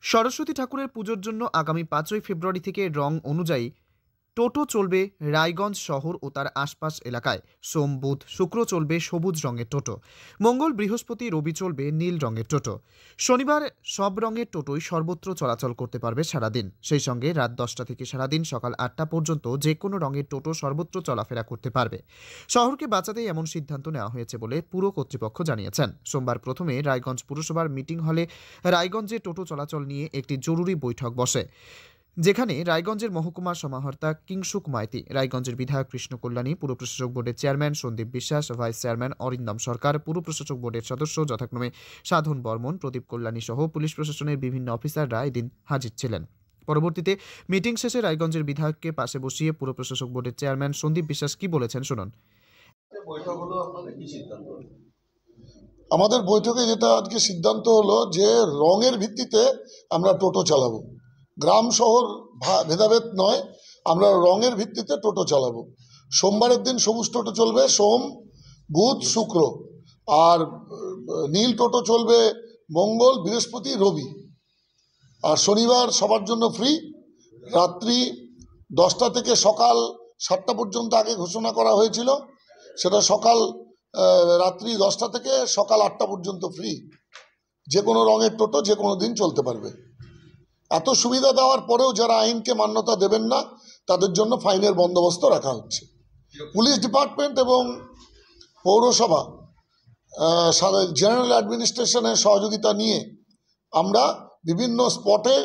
সরস্বতী ঠাকুরের পুজোর জন্য আগামী 5ই ফেব্রুয়ারি থেকে রং অনুযায়ী টোটো চলবে রায়গঞ্জ শহর ও তার আশপাশ এলাকায়। সোম, বুধ, শুক্র চলবে সবুজ রঙের টোটো। মঙ্গল, বৃহস্পতি, রবি চলবে নীল রঙের টোটো। শনিবার সব রঙের টোটোই সর্বত্র চলাচল করতে পারবে সারাদিন। সেই সঙ্গে রাত 10টা থেকে সারাদিন সকাল 8টা পর্যন্ত যে কোনো রঙের টোটো সর্বত্র চলাফেরা করতে পারবে। শহরকে বাঁচাতেই এমন সিদ্ধান্ত নেওয়া হয়েছে বলে পুর কর্তৃপক্ষ জানিয়েছেন। সোমবার প্রথমে রায়গঞ্জ পুরসভার মিটিং হলে রায়গঞ্জে টোটো চলাচল নিয়ে একটি জরুরি বৈঠক বসে, যেখানে রায়গঞ্জের মহকুমা সমাহর্তা কিংসুক মাইতি, রায়গঞ্জের বিধায়ক কৃষ্ণ কল্যাণী, পুর প্রশাসক বোর্ডের চেয়ারম্যান সন্দীপ বিশ্বাস, ভাইস চেয়ারম্যান অরিন্দম সরকার, পুর প্রশাসক বোর্ডের সদস্য যথাক্রমে সাধন বর্মন, প্রদীপ কল্যাণী সহ পুলিশ প্রশাসনের বিভিন্ন অফিসাররা এদিন হাজির ছিলেন। পরবর্তীতে মিটিং শেষে রায়গঞ্জের বিধায়ককে পাশে বসিয়ে পুর প্রশাসক বোর্ডের চেয়ারম্যান সন্দীপ বিশ্বাস কি বলেছেন শুনুন। আমাদের বৈঠকে যেটা আজকে সিদ্ধান্ত হলো যে রঙের ভিত্তিতে আমরা টোটো চালাবো, গ্রাম শহর ভেদাভেদ নয়, আমরা রঙের ভিত্তিতে টোটো চালাবো। সোমবারের দিন সবুজ টোটো চলবে সোম, বুধ, শুক্র, আর নীল টোটো চলবে মঙ্গল, বৃহস্পতি, রবি, আর শনিবার সবার জন্য ফ্রি। রাত্রি 10টা থেকে সকাল 7টা পর্যন্ত আগে ঘোষণা করা হয়েছিল, সেটা রাত্রি 10টা থেকে সকাল 8টা পর্যন্ত ফ্রি। যে কোনো রঙের টোটো যে কোনো দিন চলতে পারবে। এত সুবিধা দেওয়ার পরেও যারা আইনকে মান্যতা দেবেন না তাদের জন্য ফাইনের বন্দোবস্ত রাখা হচ্ছে। পুলিশ ডিপার্টমেন্ট এবং পৌরসভা জেনারেল অ্যাডমিনিস্ট্রেশনের সহযোগিতা নিয়ে আমরা বিভিন্ন স্পটে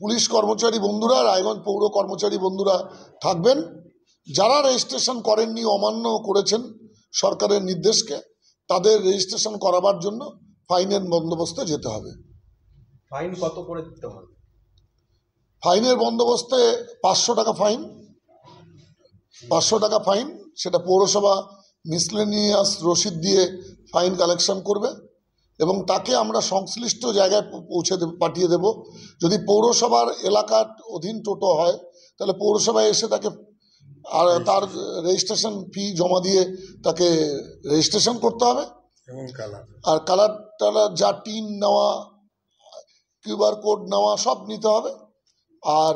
পুলিশ কর্মচারী বন্ধুরা, রায়গঞ্জ পৌর কর্মচারী বন্ধুরা থাকবেন। যারা রেজিস্ট্রেশন করেননি, অমান্য করেছেন সরকারের নির্দেশকে, তাদের রেজিস্ট্রেশন করাবার জন্য ফাইনের বন্দোবস্তে যেতে হবে। ফাইন কত করে দিতে হবে? ফাইনের বন্দোবস্তে 500 টাকা ফাইন, 500 টাকা ফাইন। সেটা পৌরসভা মিসলেনিয়াস রসিদ দিয়ে ফাইন কালেকশন করবে এবং তাকে আমরা সংশ্লিষ্ট জায়গায় পাঠিয়ে দেব। যদি পৌরসভার এলাকার অধীন টোটো হয় তাহলে পৌরসভায় এসে তাকে আর তার রেজিস্ট্রেশন ফি জমা দিয়ে তাকে রেজিস্ট্রেশন করতে হবে। আর কালার যা টিন নেওয়া, কিউআর কোড নেওয়া সব নিতে হবে। আর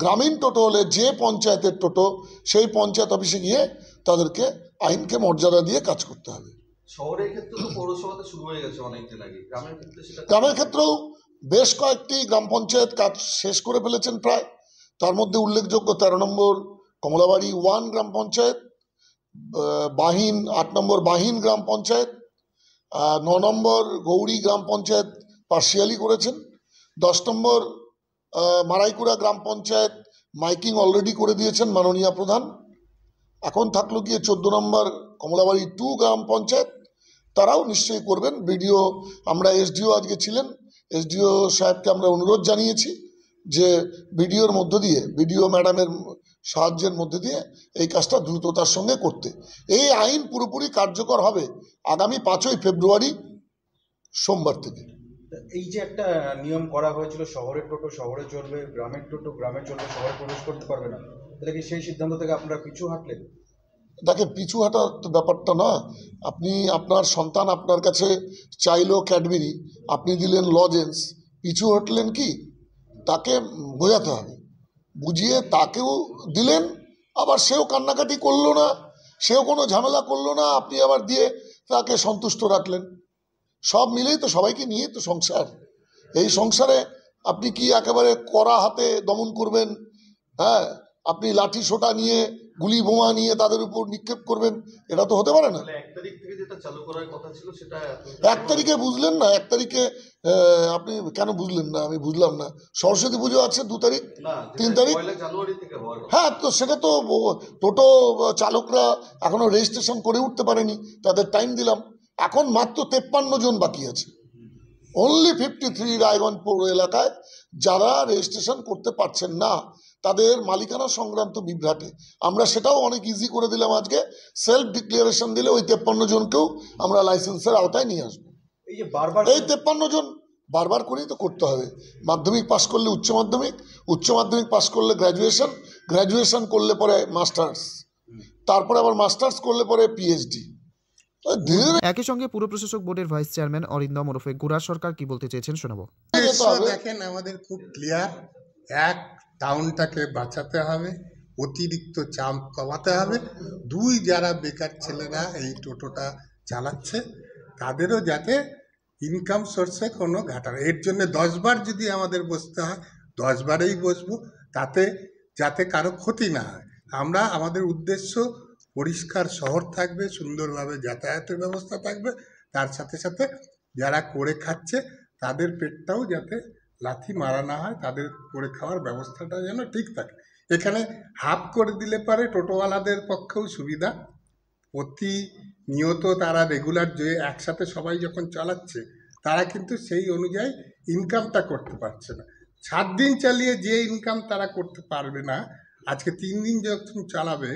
গ্রামীণ টোটো হলে যে পঞ্চায়েতের টোটো, সেই পঞ্চায়েত অফিসে গিয়ে তাদেরকে আইনকে মর্যাদা দিয়ে কাজ করতে হবে। শহরের ক্ষেত্রে তো পৌরসভাতে শুরু হয়ে গেছে অনেকদিন আগে, গ্রামের ক্ষেত্রেও বেশ কয়েকটি গ্রাম পঞ্চায়েত কাজ শেষ করে ফেলেছেন প্রায়। তার মধ্যে উল্লেখযোগ্য 13 নম্বর কমলাবাড়ি 1 গ্রাম পঞ্চায়েত, 8 নম্বর বাহিন গ্রাম পঞ্চায়েত, 9 নম্বর গৌরী গ্রাম পঞ্চায়েত পার্সিয়ালি করেছেন, 10 নম্বর মারাইকুড়া গ্রাম পঞ্চায়েত মাইকিং অলরেডি করে দিয়েছেন মাননীয় প্রধান। এখন থাকলো গিয়ে 14 নম্বর কমলাবাড়ি 2 গ্রাম পঞ্চায়েত, তারাও নিশ্চয়ই করবেন। বিডিও, আমরা এসডিও আজকে ছিলেন, এসডিও সাহেবকে আমরা অনুরোধ জানিয়েছি যে বিডিওর মধ্য দিয়ে, বিডিও ম্যাডামের সাহায্যের মধ্যে দিয়ে এই কাজটা দ্রুততার সঙ্গে করতে। এই আইন পুরোপুরি কার্যকর হবে আগামী 5ই ফেব্রুয়ারি সোমবার থেকে। এই যে একটা নিয়ম করা হয়েছিল, শহরের টোটো শহরে চলবে, গ্রামের টোটো গ্রামে চলবে, শহরে প্রবেশ করতে পারবে না, তাহলে কি সেই সিদ্ধান্ত থেকে আপনারা পিছু হাঁটলেন? দেখেন, পিছু হাঁটার ব্যাপারটা না। আপনি আপনার সন্তান আপনার কাছে চাইলো ক্যাডবেরি, আপনি দিলেন লজেন্স, পিছু হাঁটলেন কি? তাকে বোঝাতে হবে, বুঝিয়ে তাকেও দিলেন, আবার সেও কান্নাকাটি করলো না, সেও কোনো ঝামেলা করলো না, আপনি আবার দিয়ে তাকে সন্তুষ্ট রাখলেন। সব মিলেই তো, সবাইকে নিয়েই তো সংসার। এই সংসারে আপনি কি একেবারে কড়া হাতে দমন করবেন? হ্যাঁ, আপনি লাঠি সোটা নিয়ে, গুলি বোমা নিয়ে তাদের উপর নিক্ষেপ করবেন, এটা তো হতে পারে না। 1 তারিখ থেকে যেটা চালু করার কথা ছিল সেটা 1 তারিখে বুঝলেন না? 1 তারিখে আপনি কেন বুঝলেন না আমি বুঝলাম না। সরস্বতী পুজো আছে 2 তারিখ, 3 তারিখ। হ্যাঁ, তো সেটা তো টোটো চালকরা এখনো রেজিস্ট্রেশন করে উঠতে পারেনি, তাদের টাইম দিলাম। এখন মাত্র 53 জন বাকি আছে, অনলি 53 রায়গঞ্জ পৌর এলাকায় যারা রেজিস্ট্রেশন করতে পারছেন না, তাদের মালিকানা সংক্রান্ত বিভ্রাটে আমরা সেটাও অনেক ইজি করে দিলাম। আজকে সেলফ ডিক্লারেশন দিলে ওই 53 জনকেও আমরা লাইসেন্সের আওতায় নিয়ে আসবো। এই যে বারবার এই 53 জন বারবার করেই তো করতে হবে। মাধ্যমিক পাস করলে উচ্চ মাধ্যমিক, উচ্চ মাধ্যমিক পাস করলে গ্র্যাজুয়েশন, গ্র্যাজুয়েশন করলে পরে মাস্টার্স, তারপরে আবার মাস্টার্স করলে পরে পিএইচডি। ধীরে ধীরে একই সঙ্গে পুর প্রশাসক বোর্ডের ভাইস চেয়ারম্যান অরিন্দম ওরফে গোড়া সরকার কি বলতে চেয়েছেন শোনাবো। যেতে হবে। দেখেন আমাদের খুব ক্লিয়ার, এক টাউনটাকে বাঁচাতে হবে, অতিরিক্ত চাপ কমাতে হবে। দুই, যারা বেকার ছেলেরা এই টোটোটা চালাচ্ছে তাদেরও যাতে ইনকাম সোর্সে কোনো ঘাটা, এর জন্য 10 বার যদি আমাদের বসতে হয় 10 বারেই বসবো, তাতে যাতে কারো ক্ষতি না হয়। আমরা আমাদের উদ্দেশ্য পরিষ্কার শহর থাকবে, সুন্দরভাবে যাতায়াতের ব্যবস্থা থাকবে, তার সাথে সাথে যারা করে খাচ্ছে তাদের পেটটাও যাতে লাথি মারা না হয়, তাদের করে খাওয়ার ব্যবস্থাটা যেন ঠিক থাকে। এখানে হাফ করে দিলে পারে টোটোওয়ালাদের পক্ষেও সুবিধা, প্রতিনিয়ত তারা রেগুলার যে একসাথে সবাই যখন চালাচ্ছে তারা কিন্তু সেই অনুযায়ী ইনকামটা করতে পারছে না। 7 দিন চালিয়ে যে ইনকাম তারা করতে পারবে না, আজকে 3 দিন যখন চালাবে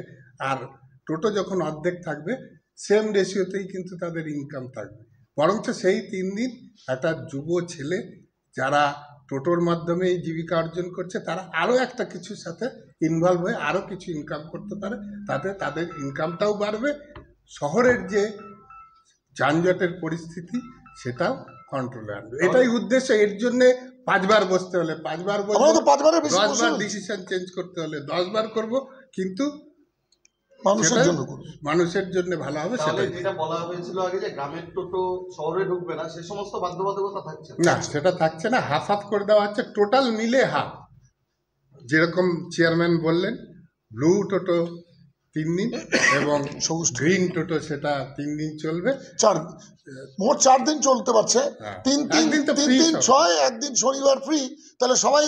আর টোটো যখন অর্ধেক থাকবে, সেম রেশিওতেই কিন্তু তাদের ইনকাম থাকবে। বরঞ্চ সেই 3 দিন একটা যুব ছেলে যারা টোটোর মাধ্যমে এই জীবিকা অর্জন করছে তারা আরও একটা কিছুর সাথে ইনভলভ হয়ে আরও কিছু ইনকাম করতে পারে, তাতে তাদের ইনকামটাও বাড়বে, শহরের যে যানজটের পরিস্থিতি সেটাও কন্ট্রোলে আনবে। এটাই উদ্দেশ্য। এর জন্যে 5 বার বসতে হলে 5 বার বসবো, আমরা তো 5 বারের বেশি 10 বার বসি। ডিসিশন চেঞ্জ করতে হলে 10 বার করব, কিন্তু মানুষের সেটা জন্য করবো। মানুষের জন্য ভালো হবে। তাহলে সেটাই যেটা বলা হয়েছিল আগে যে গ্রামের টোটো শহরে ঢুকবে না, সে সমস্ত বাধ্যবাধকতা থাকছে না, সেটা থাকছে না, হাফ হাফ করে দেওয়া হচ্ছে, টোটাল মিলে হাফ। যেরকম চেয়ারম্যান বললেন, ব্লু টোটো 3 দিন এবং সবুজ গ্রিন টোটো সেটা 3 দিন চলবে। মোট 4 দিন চলতে পারছে। হ্যাঁ। 3 একদিন তো free সব। 6, একদিন শনিবার ফ্রি। তাহলে সবাই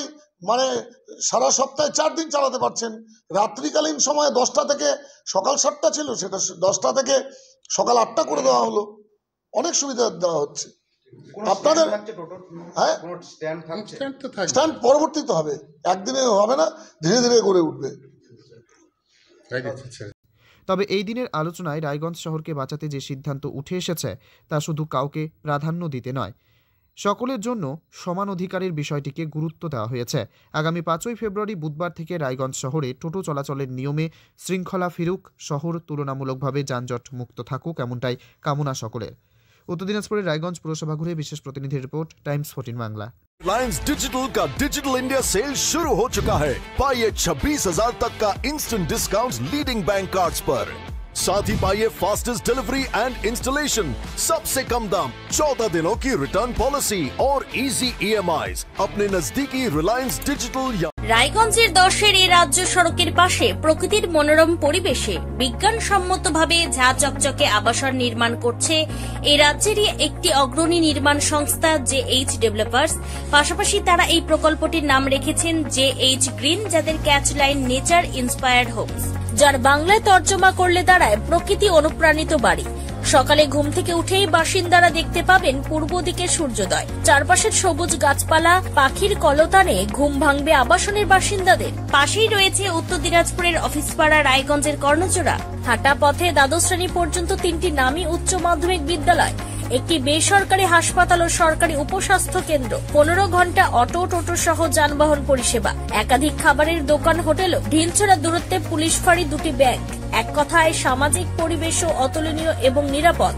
মানে সারা সপ্তাহে 4 দিন চালাতে পারছেন। রাত্রিকালীন সময়ে 10টা থেকে সকাল 7টা ছিল, সেটা 10টা থেকে সকাল 8টা করে দেওয়া হলো। অনেক সুবিধা দেওয়া হচ্ছে আপনাদের। হ্যাঁ, কোনো স্ট্যান্ড থাকছে? Instant তো থাকবে। স্ট্যান্ড পরবর্তীতে হবে, একদিনে হবে না, ধীরে ধীরে গড়ে উঠবে। হয়ে গেছে, ছেড়ে। তবে এই দিনের আলোচনায় রায়গঞ্জ শহরকে বাঁচাতে যে সিদ্ধান্ত উঠে এসেছে তা শুধু কাউকে প্রাধান্য দিতে নয়, সকলের জন্য সমান অধিকারের বিষয়টিকে গুরুত্ব দেওয়া হয়েছে। আগামী 5ই ফেব্রুয়ারি বুধবার থেকে রায়গঞ্জ শহরে টোটো চলাচলের নিয়মে শৃঙ্খলা ফিরুক, শহর তুলনামূলকভাবে যানজট মুক্ত থাকুক, এমনটাই কামনা সকলের। उत्तर दिनाजपुर रायगंज पुरसभा घुरे विशेष प्रतिनिधि report, times 14 Bangla. Reliance digital का डिजिटल इंडिया सेल शुरू हो चुका है। पाइए 26,000 तक का instant discount leading bank cards पर, साथ ही पाइए फास्टेस्ट डिलीवरी एंड इंस्टॉलेशन, सबसे कम दाम, 14 दिनों की रिटर्न पॉलिसी और इजी EMIs अपने नजदीकी रिलायंस डिजिटल या রায়গঞ্জের 10-এর এই রাজ্য সড়কের পাশে প্রকৃতির মনোরম পরিবেশে বিজ্ঞানসম্মতভাবে ঝা চকচকে আবাসন নির্মাণ করছে এই রাজ্যেরই একটি অগ্রণী নির্মাণ সংস্থা JH ডেভেলপার্স। পাশাপাশি তারা এই প্রকল্পটির নাম রেখেছেন JH গ্রিন, যাদের catch line nature inspired homes, যার বাংলায় তর্জমা করলে দাঁড়ায় প্রকৃতি অনুপ্রাণিত বাড়ি। সকালে ঘুম থেকে উঠেই বাসিন্দারা দেখতে পাবেন পূর্ব দিকে সূর্যোদয়, চারপাশের সবুজ গাছপালা, পাখির কলতানে ঘুম ভাঙবে আবাসনের বাসিন্দাদের। পাশেই রয়েছে উত্তর দিনাজপুরের অফিসপাড়া রায়গঞ্জের কর্ণচূড়া, হাঁটা পথে দ্বাদশ শ্রেণী পর্যন্ত 3টি নামী উচ্চ মাধ্যমিক বিদ্যালয়, একটি বেসরকারি হাসপাতাল ও সরকারি উপস্বাস্থ্য কেন্দ্র, 15 ঘন্টা অটো টোটো সহ যানবাহন পরিষেবা, একাধিক খাবারের দোকান, হোটেল, ঢিলছড়া দূরত্বে পুলিশ ফাঁড়ি, 2টি ব্যাংক। এক কথায় সামাজিক পরিবেশও অতুলনীয় এবং নিরাপদ।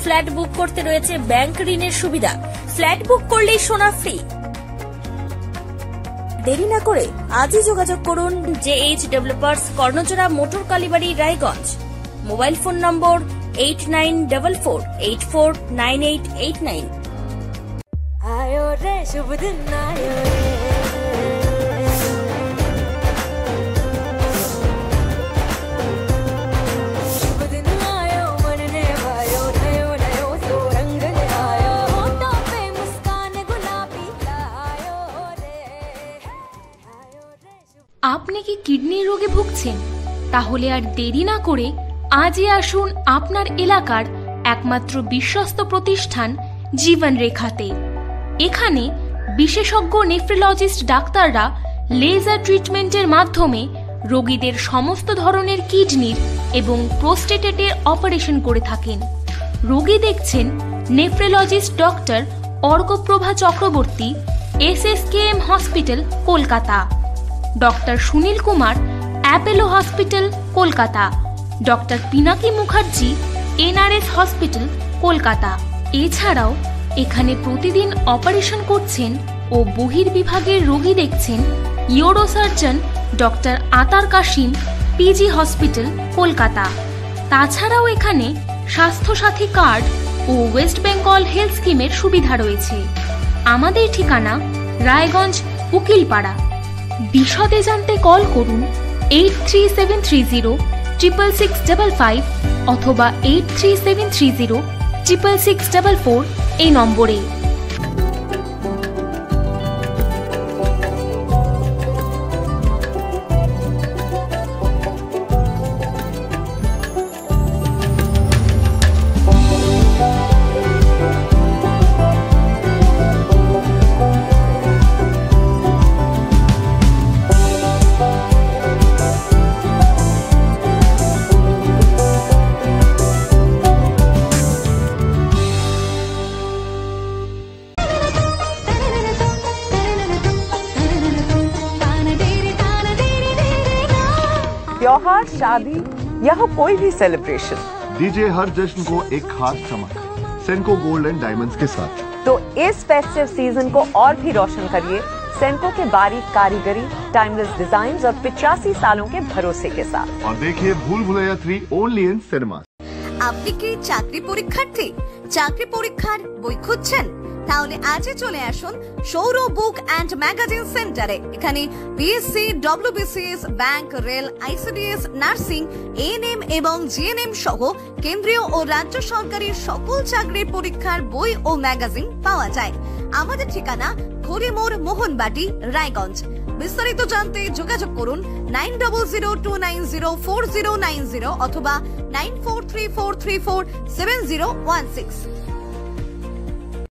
ফ্ল্যাট বুক করতে রয়েছে ব্যাংক ঋণের সুবিধা, ফ্ল্যাট বুক করলেই সোনা ফ্রি। দেরি না করে আজই যোগাযোগ করুন JH developers, Karnachara, motor Kalibari, Raiganj. Mobile phone number 8944849889। आयो रे शुभ दिन आयो रे, शुभ दिन आयो मन ने भायो, नयो नयो सो रंग ले आयो, होठों पे मुस्कान गुलाबी आयो रे, आयो रे शुभ। আপনি কি কিডনি রোগে ভুগছেন? তাহলে আর দেরি না করে আজই আসুন আপনার এলাকার একমাত্র বিশ্বস্ত প্রতিষ্ঠান জীবন রেখাতে। এখানে বিশেষজ্ঞ নেফ্রোলজিস্ট ডাক্তাররা লেজার ট্রিটমেন্টের মাধ্যমে রোগীদের সমস্ত ধরনের কিডনির এবং প্রোস্টেটের অপারেশন করে থাকেন। রোগী দেখছেন nephrologist doctor Arkaprabha Chakraborty, SSKM hospital, Kolkata. Doctor Sunil Kumar, Apollo hospital, Kolkata. Doctor Pinaki Mukherjee, NRS hospital Kolkata. এছাড়াও এখানে প্রতিদিন অপারেশন করছেন ও বহির্বিভাগের রোগী দেখছেন ইউরোসার্জন ডক্টর আতার কাশিম, PG হসপিটাল কলকাতা। তাছাড়াও এখানে স্বাস্থ্যসাথী কার্ড ও ওয়েস্ট বেঙ্গল হেলথ স্কিমের সুবিধা রয়েছে। আমাদের ঠিকানা রায়গঞ্জ উকিলপাড়া। বিশদে জানতে কল করুন 8373066655 অথবা 8373066644 এই নম্বরে। त्योहार, शादी या हो कोई भी सेलिब्रेशन, दीजिए हर जश्न को एक खास चमक सेंको गोल्ड एंड डायमंड्स के साथ। तो इस फेस्टिव सीजन को और भी रोशन करिए सेंको के बारीक कारीगरी, टाइमलेस डिजाइन्स और 85 सालों के भरोसे के साथ। और देखिए भूल भुलैया 3 ओनली इन सिनेमा। আপনি কি চাকরি পরীক্ষার্থী? চাকরি পরীক্ষার বই খুঁজছেন? তাহলে আজই চলে আসুন সৌর বুক অ্যান্ড ম্যাগাজিন সেন্টারে। এখানে BSc, WBCS, bank, rail, ICDS, nursing, ANM এবং GNM সহ কেন্দ্রীয় ও রাজ্য সরকারি সকল চাকরির পরীক্ষার বই ও ম্যাগাজিন পাওয়া যায়। আমাদের ঠিকানা খড়িমোড়, মোহনবাটি, রায়গঞ্জ। বিস্তারিত জানতে যোগাযোগ করুন 9002904090 অথবা 9434347016।